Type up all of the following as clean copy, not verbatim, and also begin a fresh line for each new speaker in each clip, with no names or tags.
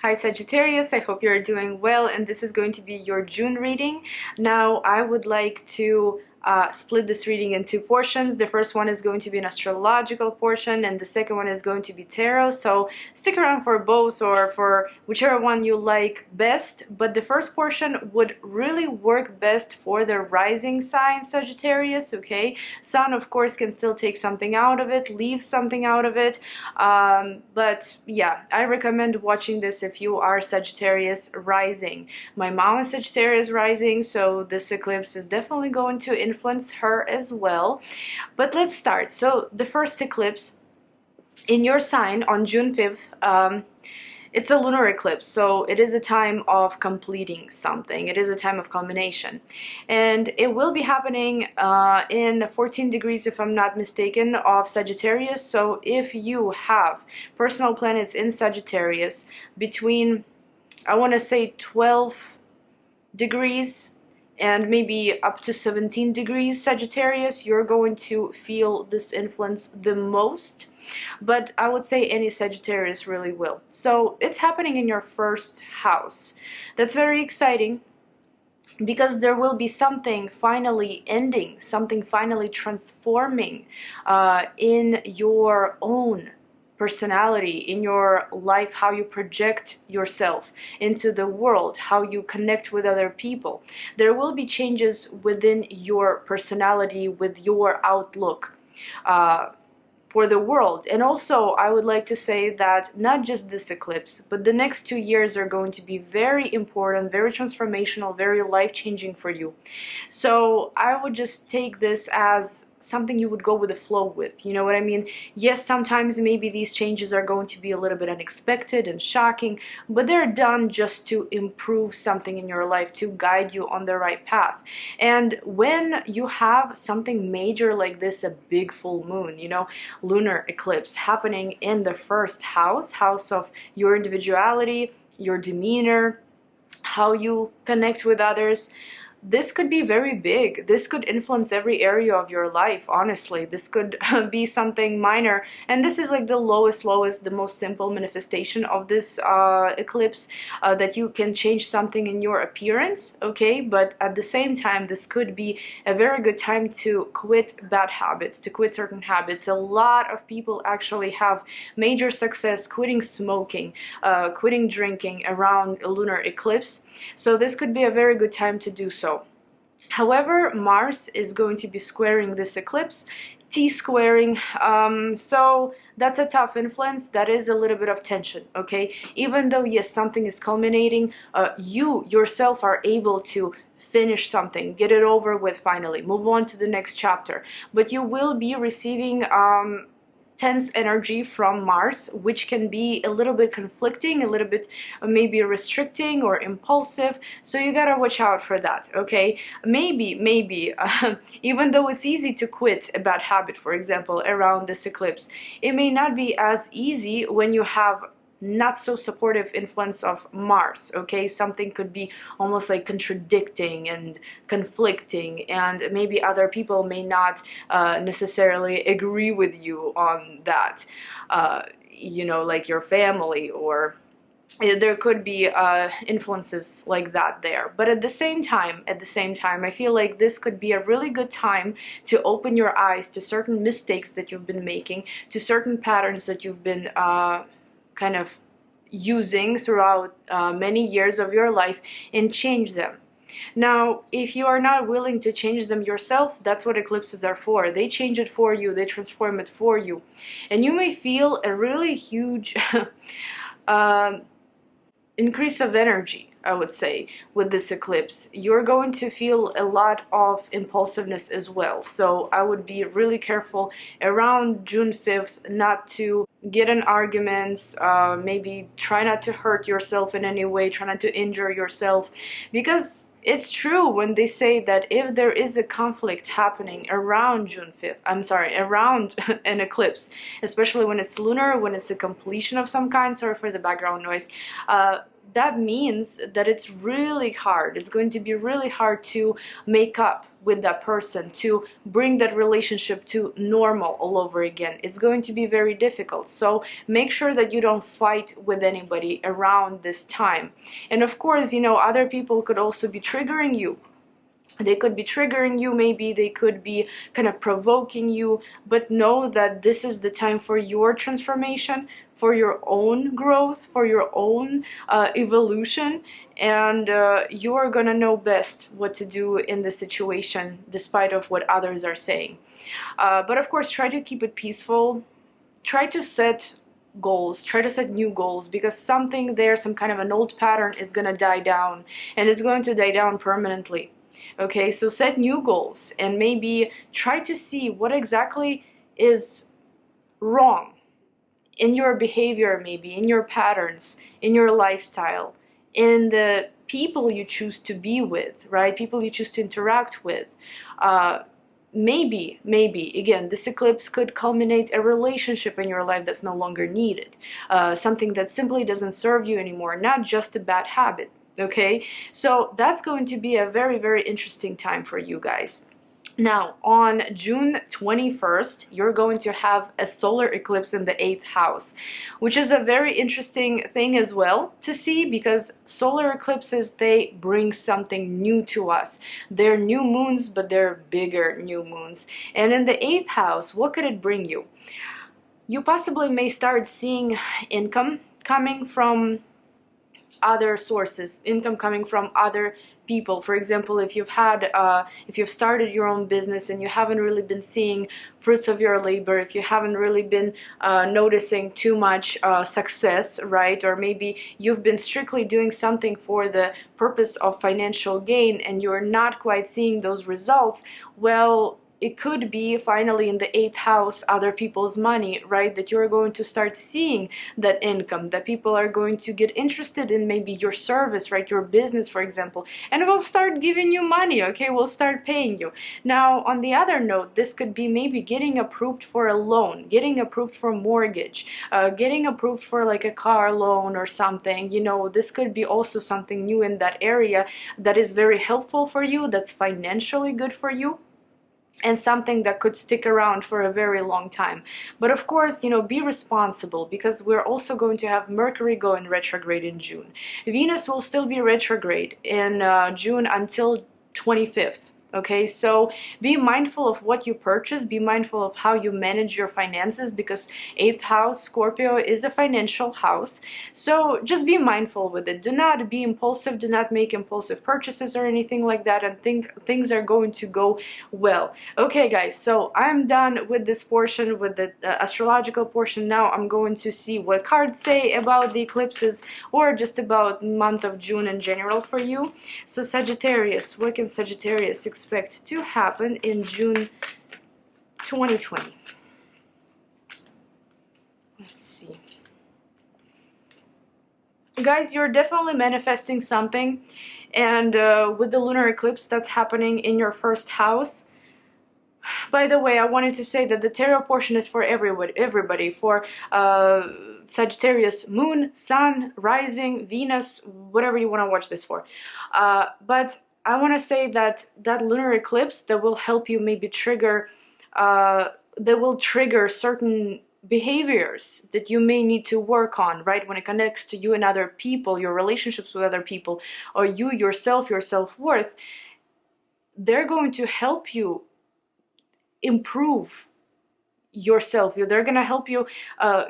Hi Sagittarius, I hope you're doing well, and this is going to be your June reading. Now I would like to split this reading in two portions. The first one is going to be an astrological portion, and the second one is going to be tarot. So stick around for both, or for whichever one you like best. But the first portion would really work best for the rising sign Sagittarius, okay? Sun, of course, can still take something out of it, leave something out of it. But yeah, I recommend watching this if you are Sagittarius rising. My mom is Sagittarius rising, so this eclipse is definitely going to influence her as well. But let's start. So the first eclipse in your sign on June 5th, it's a lunar eclipse, so it is a time of completing something. It is a time of culmination, and it will be happening in 14 degrees, if I'm not mistaken, of Sagittarius. So if you have personal planets in Sagittarius between, I want to say, 12 degrees and maybe up to 17 degrees Sagittarius, you're going to feel this influence the most. But I would say any Sagittarius really will. So it's happening in your first house. That's very exciting, because there will be something finally ending, something finally transforming in your own personality, in your life, how you project yourself into the world, how you connect with other people. There will be changes within your personality, with your outlook for the world. And also, I would like to say that not just this eclipse, but the next 2 years are going to be very important, very transformational, very life-changing for you. So I would just take this as something you would go with the flow with, you know what I mean? Yes, sometimes maybe these changes are going to be a little bit unexpected and shocking, but they're done just to improve something in your life, to guide you on the right path. And when you have something major like this, a big full moon, you know, lunar eclipse happening in the first house, house of your individuality, your demeanor, how you connect with others, this could be very big. This could influence every area of your life, honestly. This could be something minor, and this is like the lowest, the most simple manifestation of this eclipse, that you can change something in your appearance, okay? But at the same time, this could be a very good time to quit bad habits, to quit certain habits. A lot of people actually have major success quitting smoking, quitting drinking around a lunar eclipse. So this could be a very good time to do so. However, Mars is going to be squaring this eclipse, T-squaring, so that's a tough influence. That is a little bit of tension, okay? Even though, yes, something is culminating, you yourself are able to finish something, get it over with finally, move on to the next chapter. But you will be receiving tense energy from Mars, which can be a little bit conflicting, a little bit maybe restricting or impulsive. So you gotta watch out for that, okay? Maybe, even though it's easy to quit a bad habit, for example, around this eclipse, it may not be as easy when you have not so supportive influence of Mars, okay? Something could be almost like contradicting and conflicting, and maybe other people may not necessarily agree with you on that, you know, like your family, or there could be influences like that there. But at the same time, I feel like this could be a really good time to open your eyes to certain mistakes that you've been making, to certain patterns that you've been kind of using throughout many years of your life, and change them. Now, if you are not willing to change them yourself, that's what eclipses are for. They change it for you, they transform it for you. And you may feel a really huge increase of energy, I would say, with this eclipse. You're going to feel a lot of impulsiveness as well. So I would be really careful around June 5th not to get in arguments, maybe try not to hurt yourself in any way, try not to injure yourself, because it's true when they say that if there is a conflict happening around June 5th, around an eclipse, especially when it's lunar, when it's a completion of some kind, sorry for the background noise, that means that it's really hard. It's going to be really hard to make up with that person, to bring that relationship to normal all over again. It's going to be very difficult. So make sure that you don't fight with anybody around this time. And of course, you know, other people could also be triggering you. They could be triggering you, maybe they could be kind of provoking you, but know that this is the time for your transformation, for your own growth, for your own evolution, and you are gonna know best what to do in the situation, despite of what others are saying. But of course, try to keep it peaceful. Try to set goals, try to set new goals, because something there, some kind of an old pattern is gonna die down, and it's going to die down permanently. Okay, so set new goals and maybe try to see what exactly is wrong in your behavior, maybe in your patterns, in your lifestyle, in the people you choose to be with, right? People you choose to interact with. Maybe, again, this eclipse could culminate a relationship in your life that's no longer needed. Something that simply doesn't serve you anymore, not just a bad habit. Okay, so that's going to be a very, very interesting time for you guys. Now, on June 21st, you're going to have a solar eclipse in the 8th house, which is a very interesting thing as well to see, because solar eclipses, they bring something new to us. They're new moons, but they're bigger new moons. And in the 8th house, what could it bring you? You possibly may start seeing income coming from other sources, income coming from other people. For example, if you've started your own business and you haven't really been seeing fruits of your labor, if you haven't really been noticing too much success, right? Or maybe you've been strictly doing something for the purpose of financial gain and you're not quite seeing those results, well, it could be finally in the 8th house, other people's money, right? That you're going to start seeing that income, that people are going to get interested in maybe your service, right? Your business, for example, and will start giving you money, okay? Will start paying you. Now, on the other note, this could be maybe getting approved for a loan, getting approved for mortgage, getting approved for like a car loan or something. You know, this could be also something new in that area that is very helpful for you, that's financially good for you, and something that could stick around for a very long time. But of course, you know, be responsible, because we're also going to have Mercury going retrograde in June. Venus will still be retrograde in June until 25th. Okay, so be mindful of what you purchase, be mindful of how you manage your finances, because 8th house, Scorpio, is a financial house. So just be mindful with it. Do not be impulsive, do not make impulsive purchases or anything like that, and think things are going to go well. Okay, guys, so I'm done with this portion, with the astrological portion. Now I'm going to see what cards say about the eclipses, or just about month of June in general for you. So Sagittarius, what can Sagittarius expect to happen in June 2020? Let's see. Guys, you're definitely manifesting something, and with the lunar eclipse that's happening in your first house. By the way, I wanted to say that the tarot portion is for everybody, for Sagittarius, Moon, Sun, Rising, Venus, whatever you want to watch this for. But I want to say that that lunar eclipse that will help you maybe trigger, that will trigger certain behaviors that you may need to work on, right? When it connects to you and other people, your relationships with other people, or you yourself, your self-worth, they're going to help you improve yourself. They're going to help you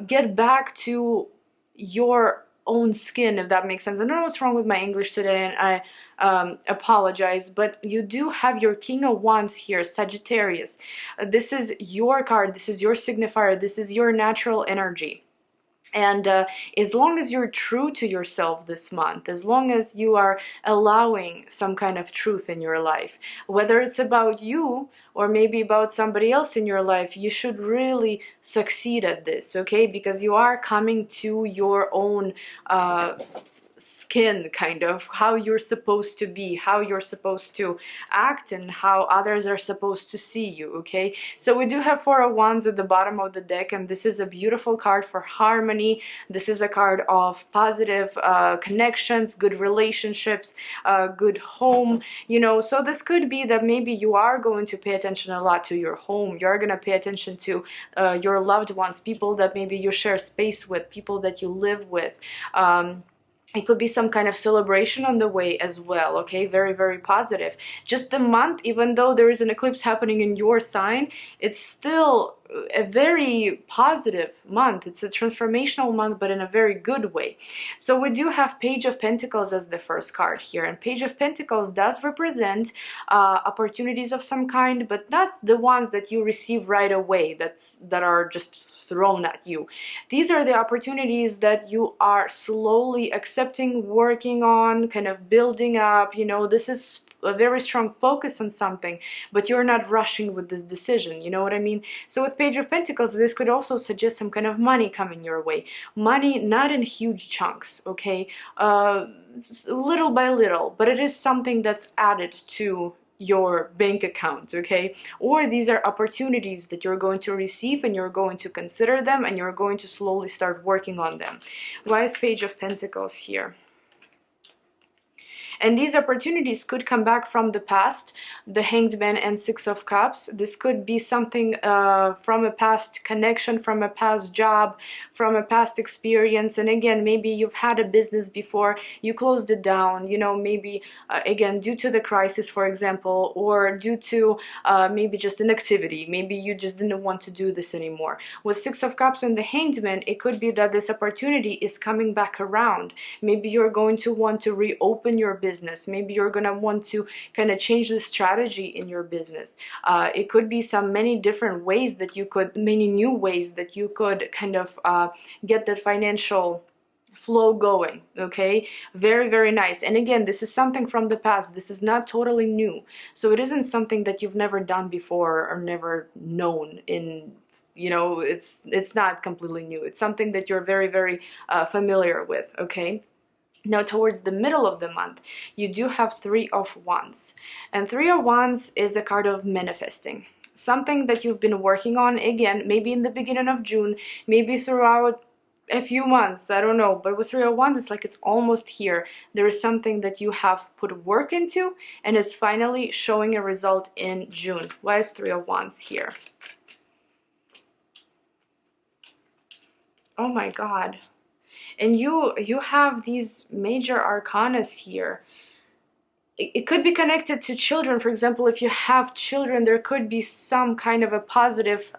get back to your own skin, if that makes sense. I don't know what's wrong with my English today, and I apologize, but you do have your King of Wands here, Sagittarius. This is your card, this is your signifier, this is your natural energy. And as long as you're true to yourself this month, as long as you are allowing some kind of truth in your life, whether it's about you or maybe about somebody else in your life, you should really succeed at this, okay? Because you are coming to your own skin, kind of how you're supposed to be, how you're supposed to act, and how others are supposed to see you. Okay, so we do have Four of Wands at the bottom of the deck, and this is a beautiful card for harmony. This is a card of positive connections, good relationships, good home, you know. So this could be that maybe you are going to pay attention a lot to your home. You're going to pay attention to your loved ones, people that maybe you share space with, people that you live with. It could be some kind of celebration on the way as well. Okay, very, very positive. Just the month, even though there is an eclipse happening in your sign, it's still a very positive month. It's a transformational month, but in a very good way. So we do have Page of Pentacles as the first card here, and Page of Pentacles does represent opportunities of some kind, but not the ones that you receive right away, that are just thrown at you. These are the opportunities that you are slowly accepting, working on, kind of building up. You know, this is a very strong focus on something, but you're not rushing with this decision, you know what I mean? So with Page of Pentacles, this could also suggest some kind of money coming your way. Money not in huge chunks, okay, little by little, but it is something that's added to your bank account, okay? Or these are opportunities that you're going to receive, and you're going to consider them, and you're going to slowly start working on them. Why is Page of Pentacles here? And these opportunities could come back from the past, the Hanged Man and Six of Cups. This could be something from a past connection, from a past job, from a past experience. And again, maybe you've had a business before, you closed it down, you know, maybe again, due to the crisis, for example, or due to maybe just an activity. Maybe you just didn't want to do this anymore. With Six of Cups and the Hanged Man, it could be that this opportunity is coming back around. Maybe you're going to want to reopen your business. Maybe you're gonna want to kind of change the strategy in your business. It could be many different ways that you could, many new ways that you could kind of get that financial flow going. Okay, very, very nice. And again, this is something from the past. This is not totally new, so it isn't something that you've never done before or never known in, you know, it's not completely new. It's something that you're very, very familiar with. Okay, now towards the middle of the month, you do have Three of Wands, and Three of Wands is a card of manifesting. Something that you've been working on, again, maybe in the beginning of June, maybe throughout a few months, I don't know, but with Three of Wands, it's like it's almost here. There is something that you have put work into, and it's finally showing a result in June. Why is Three of Wands here? Oh my God. And you have these major arcanas here. It could be connected to children. For example, if you have children, there could be some kind of a positive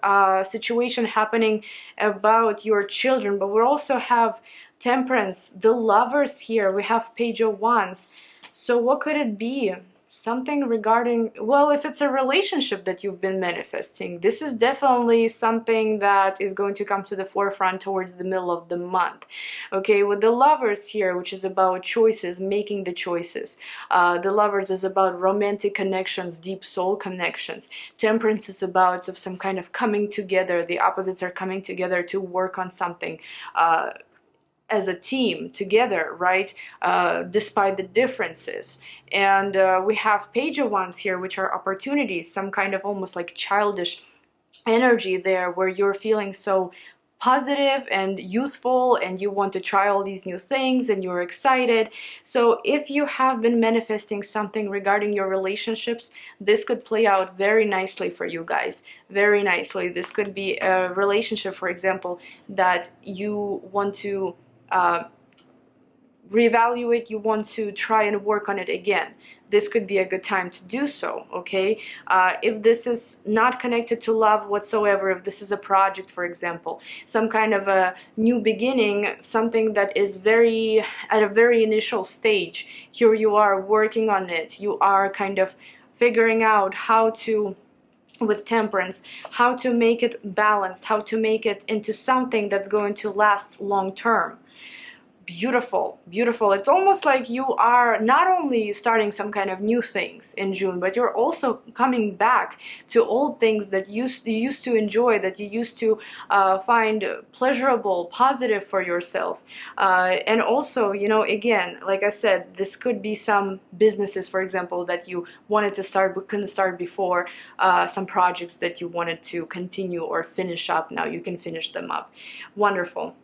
situation happening about your children. But we also have Temperance, the Lovers here. We have Page of Wands. So what could it be? Something regarding, well, if it's a relationship that you've been manifesting, this is definitely something that is going to come to the forefront towards the middle of the month. Okay, with the Lovers here, which is about choices, making the choices. The Lovers is about romantic connections, deep soul connections. Temperance is about some kind of coming together. The opposites are coming together to work on something as a team together, right? Despite the differences. And we have Page of Wands here, which are opportunities, some kind of almost like childish energy there, where you're feeling so positive and youthful, and you want to try all these new things, and you're excited. So if you have been manifesting something regarding your relationships, this could play out very nicely for you guys. Very nicely. This could be a relationship, for example, that you want to reevaluate, you want to try and work on it again. This could be a good time to do so. Okay, if this is not connected to love whatsoever, if this is a project, for example, some kind of a new beginning, something that is at a very initial stage, here you are working on it, you are kind of figuring out how to, with Temperance, how to make it balanced, how to make it into something that's going to last long term. beautiful, beautiful. It's almost like you are not only starting some kind of new things in June, but you're also coming back to old things that you used to enjoy, that you used to find pleasurable, positive for yourself. And also, you know, again, like I said, this could be some businesses, for example, that you wanted to start but couldn't start before, some projects that you wanted to continue or finish up. Now you can finish them up. Wonderful.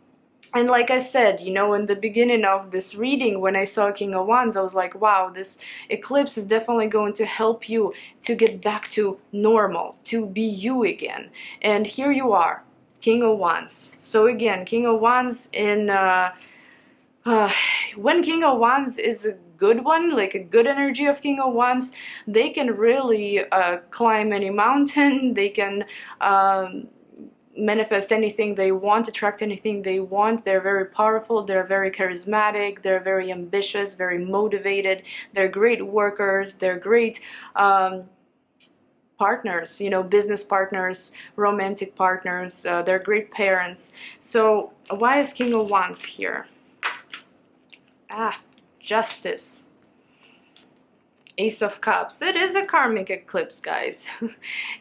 And like I said, you know, in the beginning of this reading, when I saw King of Wands, I was like, wow, this eclipse is definitely going to help you to get back to normal, to be you again. And here you are, King of Wands. So again, King of Wands in... when King of Wands is a good one, like a good energy of King of Wands, they can really climb any mountain. They can manifest anything they want, attract anything they want. They're very powerful, they're very charismatic, they're very ambitious, very motivated, they're great workers, they're great partners, you know, business partners, romantic partners, they're great parents. So why is King of Wands here? Justice. Ace of Cups. It is a karmic eclipse, guys.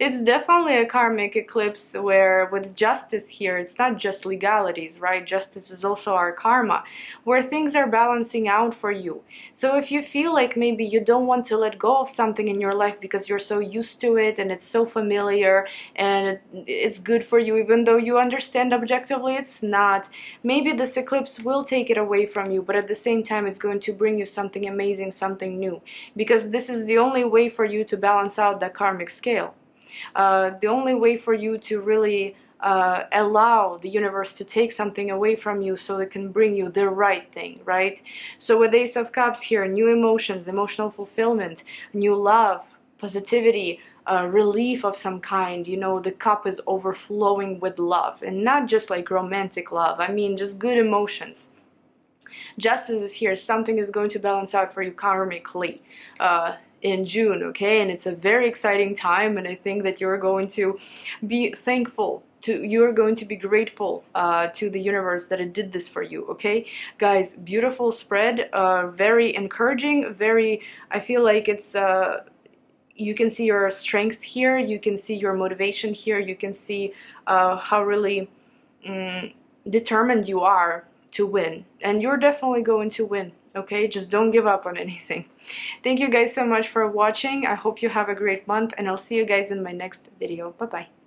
It's definitely a karmic eclipse where with justice here, it's not just legalities, right? Justice is also our karma, where things are balancing out for you. So if you feel like maybe you don't want to let go of something in your life because you're so used to it and it's so familiar and it's good for you, even though you understand objectively it's not, maybe this eclipse will take it away from you, but at the same time it's going to bring you something amazing, something new, because this is the only way for you to balance out that karmic scale. The only way for you to really allow the universe to take something away from you so it can bring you the right thing, right? So with Ace of Cups here, new emotions, emotional fulfillment, new love, positivity, relief of some kind. You know, the cup is overflowing with love, and not just like romantic love, I mean just good emotions. Justice is here. Something is going to balance out for you karmically in June, okay? And it's a very exciting time, and I think that you're going to be thankful to, you're going to be grateful to the universe that it did this for you, okay? Guys, beautiful spread, very encouraging, very, I feel like it's you can see your strength here, you can see your motivation here, you can see how really determined you are to win, and you're definitely going to win, okay? Just don't give up on anything. Thank you guys so much for watching. I hope you have a great month, and I'll see you guys in my next video. Bye bye.